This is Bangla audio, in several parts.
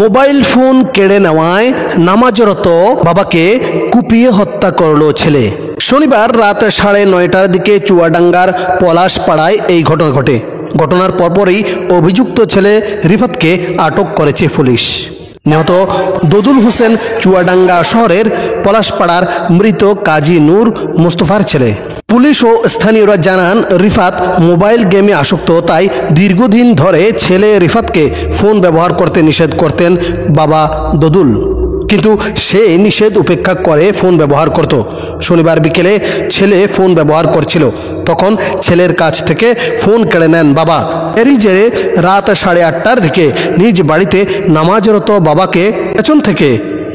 মোবাইল ফোন কেড়ে নেওয়ায় নামাজরত বাবাকে কুপিয়ে হত্যা করল ছেলে। শনিবার রাত 9:30টার দিকে চুয়াডাঙ্গার পলাশপাড়ায় এই ঘটনা ঘটে। ঘটনার পরপরই অভিযুক্ত ছেলে রিফাতকে আটক করেছে পুলিশ। নিহত দদুল হোসেন চুয়াডাঙ্গা শহরের পলাশপাড়ার মৃত কাজী নূর মুস্তফার ছেলে। পুলিশ ও স্থানীয়রা জানান, রিফাত মোবাইল গেমে আসক্ত, তাই দীর্ঘদিন ধরে ছেলে রিফাতকে ফোন ব্যবহার করতে নিষেধ করতেন বাবা দদুল, কিন্তু সে নিষেধ উপেক্ষা করে ফোন ব্যবহার করত। শনিবার বিকেলে ছেলে ফোন ব্যবহার করছিল, তখন ছেলের কাছ থেকে ফোন কেড়ে নেন বাবা। এরই জেরে রাত 8:30টার দিকে নিজ বাড়িতে নামাজরত বাবাকে পেছন থেকে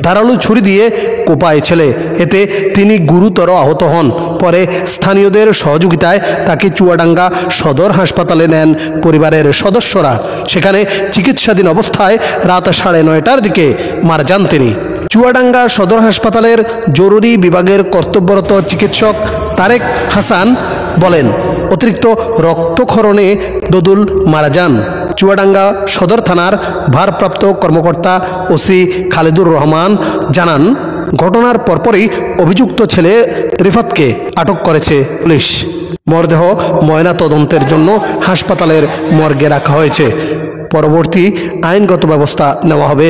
ধারালো ছুরি দিয়ে কোপায় ছেলে। এতে তিনি গুরুতর আহত হন। পরে স্থানীয়দের সহযোগিতায় তাকে চুয়াডাঙ্গা সদর হাসপাতালে নেন পরিবারের সদস্যরা। সেখানে চিকিৎসাধীন অবস্থায় রাত 9:30টার দিকে মারা যান তিনি। চুয়াডাঙ্গা সদর হাসপাতালের জরুরি বিভাগের কর্তব্যরত চিকিৎসক তারেক হাসান বলেন, অতিরিক্ত রক্তক্ষরণে দদুল মারা যান। চুয়াডাঙ্গা সদর থানার ভারপ্রাপ্ত কর্মকর্তা ওসি খালেদুর রহমান জানান, ঘটনার পরপরই অভিযুক্ত ছেলে রিফাতকে আটক করেছে পুলিশ। মরদেহ ময়না তদন্তের জন্য হাসপাতালের মর্গে রাখা হয়েছে। পরবর্তী আইনগত ব্যবস্থা নেওয়া হবে।